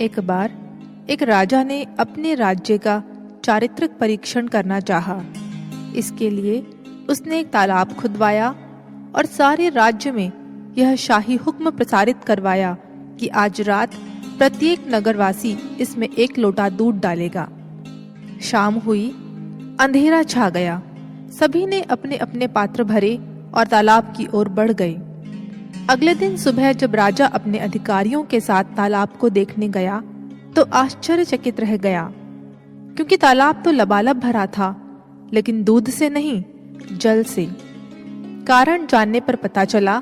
एक बार एक राजा ने अपने राज्य का चारित्रिक परीक्षण करना चाहा। इसके लिए उसने एक तालाब खुदवाया और सारे राज्य में यह शाही हुक्म प्रसारित करवाया कि आज रात प्रत्येक नगरवासी इसमें 1 लोटा दूध डालेगा। शाम हुई, अंधेरा छा गया। सभी ने अपने अपने पात्र भरे और तालाब की ओर बढ़ गए। अगले दिन सुबह जब राजा अपने अधिकारियों के साथ तालाब को देखने गया तो आश्चर्यचकित रह गया, क्योंकि तालाब तो लबालब भरा था, लेकिन दूध से नहीं, जल से। कारण जानने पर पता चला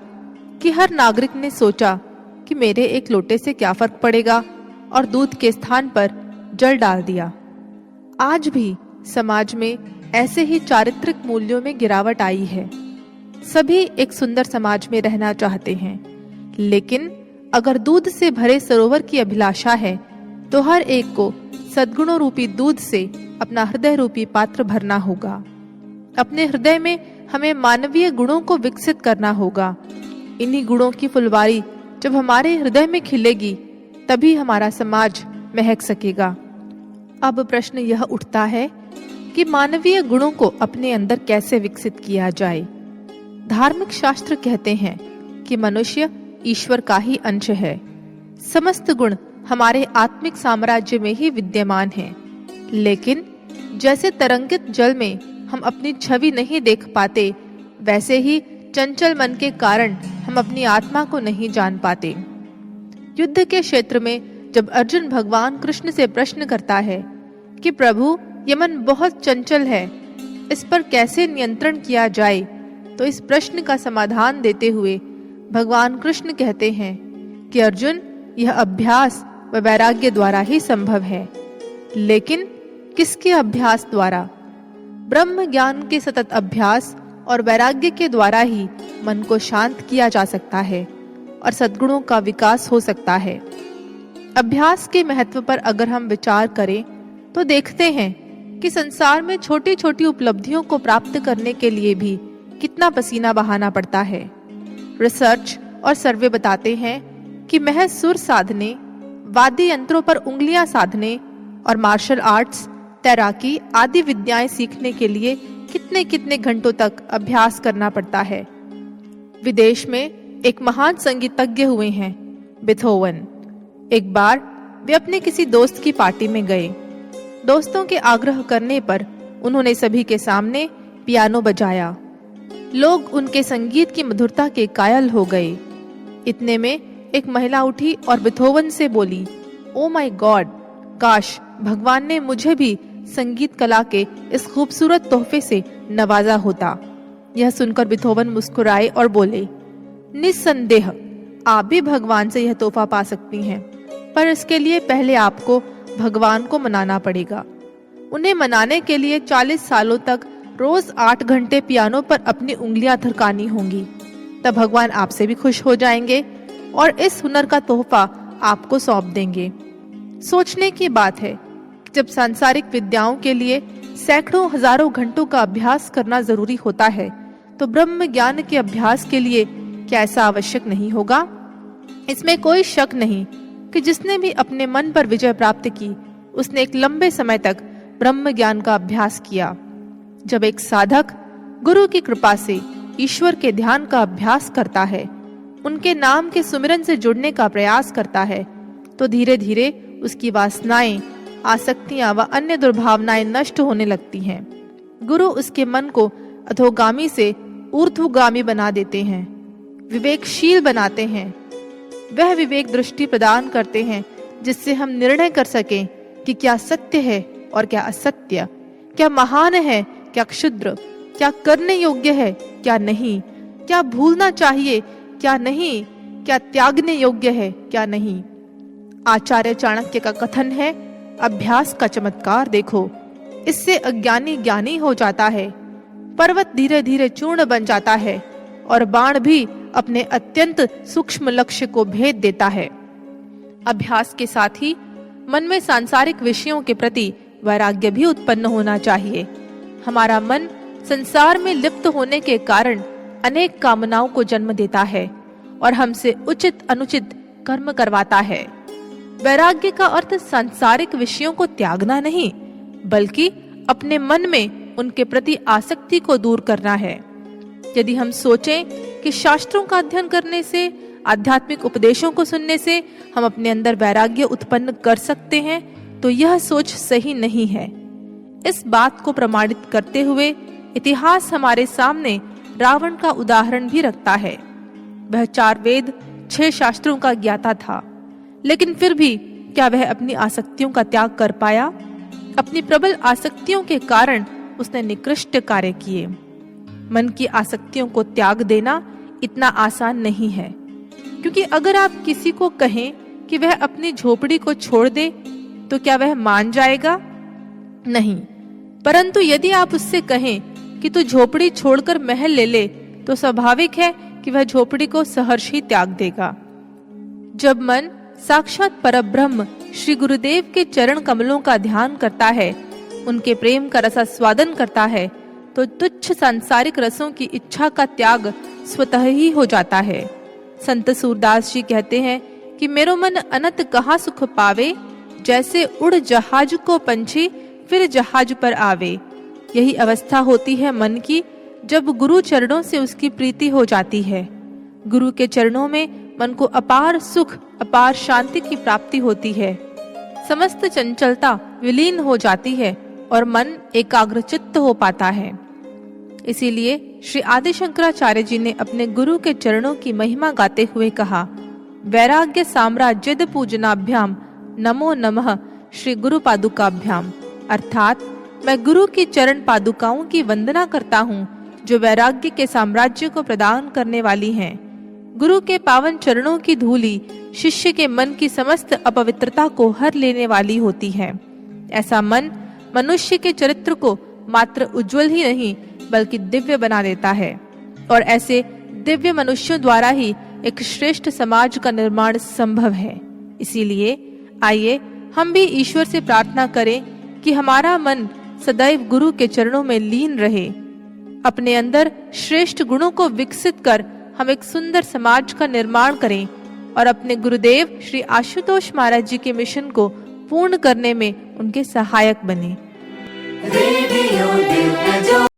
कि हर नागरिक ने सोचा कि मेरे 1 लोटे से क्या फर्क पड़ेगा, और दूध के स्थान पर जल डाल दिया। आज भी समाज में ऐसे ही चारित्रिक मूल्यों में गिरावट आई है। सभी एक सुंदर समाज में रहना चाहते हैं, लेकिन अगर दूध से भरे सरोवर की अभिलाषा है तो हर एक को सद्गुणों रूपी दूध से अपना हृदय रूपी पात्र भरना होगा। अपने हृदय में हमें मानवीय गुणों को विकसित करना होगा। इन्हीं गुणों की फुलवारी जब हमारे हृदय में खिलेगी तभी हमारा समाज महक सकेगा। अब प्रश्न यह उठता है कि मानवीय गुणों को अपने अंदर कैसे विकसित किया जाए। धार्मिक शास्त्र कहते हैं कि मनुष्य ईश्वर का ही अंश है। समस्त गुण हमारे आत्मिक साम्राज्य में ही विद्यमान हैं, लेकिन जैसे तरंगित जल में हम अपनी छवि नहीं देख पाते, वैसे ही चंचल मन के कारण हम अपनी आत्मा को नहीं जान पाते। युद्ध के क्षेत्र में जब अर्जुन भगवान कृष्ण से प्रश्न करता है कि प्रभु, ये मन बहुत चंचल है, इस पर कैसे नियंत्रण किया जाए, तो इस प्रश्न का समाधान देते हुए भगवान कृष्ण कहते हैं कि अर्जुन, यह अभ्यास व वैराग्य द्वारा ही संभव है। लेकिन किसके अभ्यास द्वारा? ब्रह्म ज्ञान के सतत अभ्यास और वैराग्य के द्वारा ही मन को शांत किया जा सकता है और सद्गुणों का विकास हो सकता है। अभ्यास के महत्व पर अगर हम विचार करें तो देखते हैं कि संसार में छोटी छोटी उपलब्धियों को प्राप्त करने के लिए भी कितना पसीना बहाना पड़ता है। रिसर्च और सर्वे बताते हैं कि महज सुर साधने, वाद्य यंत्रों पर उंगलियां साधने और मार्शल आर्ट्स, तैराकी आदि विद्याएं सीखने के लिए कितने कितने घंटों तक अभ्यास करना पड़ता है। विदेश में एक महान संगीतज्ञ हुए हैं, बीथोवन। एक बार वे अपने किसी दोस्त की पार्टी में गए। दोस्तों के आग्रह करने पर उन्होंने सभी के सामने पियानो बजाया। लोग उनके संगीत की मधुरता के कायल हो गए। इतने में एक महिला उठी और बीथोवन से बोली, ओ माय गॉड, काश भगवान ने मुझे भी संगीत कला के इस खूबसूरत तोहफे से नवाजा होता। यह सुनकर बीथोवन मुस्कुराए और बोले, निस्संदेह आप भी भगवान से यह तोहफा पा सकती हैं, पर इसके लिए पहले आपको भगवान को मनाना पड़ेगा। उन्हें मनाने के लिए 40 सालों तक रोज 8 घंटे पियानो पर अपनी उंगलियां थरकानी होंगी। तब भगवान आपसे भी खुश हो जाएंगे और इस हुनर का तोहफा आपको सौंप देंगे। सोचने की बात है, जब सांसारिक विद्याओं के लिए सैकड़ों हजारों घंटों का अभ्यास करना जरूरी होता है, तो ब्रह्म ज्ञान के अभ्यास के लिए क्या ऐसा आवश्यक नहीं होगा? इसमें कोई शक नहीं कि जिसने भी अपने मन पर विजय प्राप्त की, उसने एक लंबे समय तक ब्रह्म ज्ञान का अभ्यास किया। जब एक साधक गुरु की कृपा से ईश्वर के ध्यान का अभ्यास करता है, उनके नाम के सुमिरन से जुड़ने का प्रयास करता है, तो धीरे धीरे उसकी वासनाएं, आसक्तियां व अन्य दुर्भावनाएं नष्ट होने लगती हैं। गुरु उसके मन को अधोगामी से ऊर्ध्वगामी बना देते हैं, विवेकशील बनाते हैं। वह विवेक दृष्टि प्रदान करते हैं जिससे हम निर्णय कर सकें कि क्या सत्य है और क्या असत्य, क्या महान है क्या क्षुद्र, क्या करने योग्य है क्या नहीं, क्या भूलना चाहिए क्या नहीं, क्या त्यागने योग्य है क्या नहीं। आचार्य चाणक्य का कथन है, अभ्यास का चमत्कार देखो, इससे अज्ञानी ज्ञानी हो जाता है, पर्वत धीरे धीरे चूर्ण बन जाता है और बाण भी अपने अत्यंत सूक्ष्म लक्ष्य को भेद देता है। अभ्यास के साथ ही मन में सांसारिक विषयों के प्रति वैराग्य भी उत्पन्न होना चाहिए। हमारा मन संसार में लिप्त होने के कारण अनेक कामनाओं को जन्म देता है और हमसे उचित अनुचित कर्म करवाता है। वैराग्य का अर्थ सांसारिक विषयों को त्यागना नहीं, बल्कि अपने मन में उनके प्रति आसक्ति को दूर करना है। यदि हम सोचें कि शास्त्रों का अध्ययन करने से, आध्यात्मिक उपदेशों को सुनने से हम अपने अंदर वैराग्य उत्पन्न कर सकते हैं, तो यह सोच सही नहीं है। इस बात को प्रमाणित करते हुए इतिहास हमारे सामने रावण का उदाहरण भी रखता है। वह 4 वेद 6 शास्त्रों का ज्ञाता था, लेकिन फिर भी क्या वह अपनी आसक्तियों का त्याग कर पाया? अपनी प्रबल आसक्तियों के कारण उसने निकृष्ट कार्य किए। मन की आसक्तियों को त्याग देना इतना आसान नहीं है, क्योंकि अगर आप किसी को कहें कि वह अपनी झोपड़ी को छोड़ दे, तो क्या वह मान जाएगा? नहीं। परंतु यदि आप उससे कहें कि तू झोपड़ी छोड़कर महल ले ले, तो स्वाभाविक है कि वह झोपड़ी को सहर्ष ही त्याग देगा। जब मन साक्षात परब्रह्म श्री गुरुदेव के चरण कमलों का ध्यान करता है, उनके प्रेम का रसास्वादन करता है, तो तुच्छ सांसारिक रसों की इच्छा का त्याग स्वतः ही हो जाता है। संत सूरदास जी कहते हैं कि मेरो मन अनंत कहाँ सुख पावे, जैसे उड़ जहाज को पंछी फिर जहाज पर आवे। यही अवस्था होती है मन की, जब गुरु चरणों से उसकी प्रीति हो जाती है। गुरु के चरणों में मन को अपार सुख, अपार शांति की प्राप्ति होती है। समस्त चंचलता विलीन हो जाती है और मन एकाग्रचित्त हो पाता है। इसीलिए श्री आदि शंकराचार्य जी ने अपने गुरु के चरणों की महिमा गाते हुए कहा, वैराग्य साम्राज्यद पूजनाभ्याम नमो नमः श्री गुरु पादुकाभ्याम। अर्थात मैं गुरु की चरण पादुकाओं की वंदना करता हूँ, जो वैराग्य के साम्राज्य को प्रदान करने वाली हैं। गुरु के पावन चरणों की धूली शिष्य के मन की समस्त अपवित्रता को हर लेने वाली होती है। ऐसा मन मनुष्य के चरित्र को मात्र उज्जवल ही नहीं, बल्कि दिव्य बना देता है, और ऐसे दिव्य मनुष्यों द्वारा ही एक श्रेष्ठ समाज का निर्माण संभव है। इसीलिए आइए हम भी ईश्वर से प्रार्थना करें कि हमारा मन सदैव गुरु के चरणों में लीन रहे। अपने अंदर श्रेष्ठ गुणों को विकसित कर हम एक सुंदर समाज का निर्माण करें और अपने गुरुदेव श्री आशुतोष महाराज जी के मिशन को पूर्ण करने में उनके सहायक बने।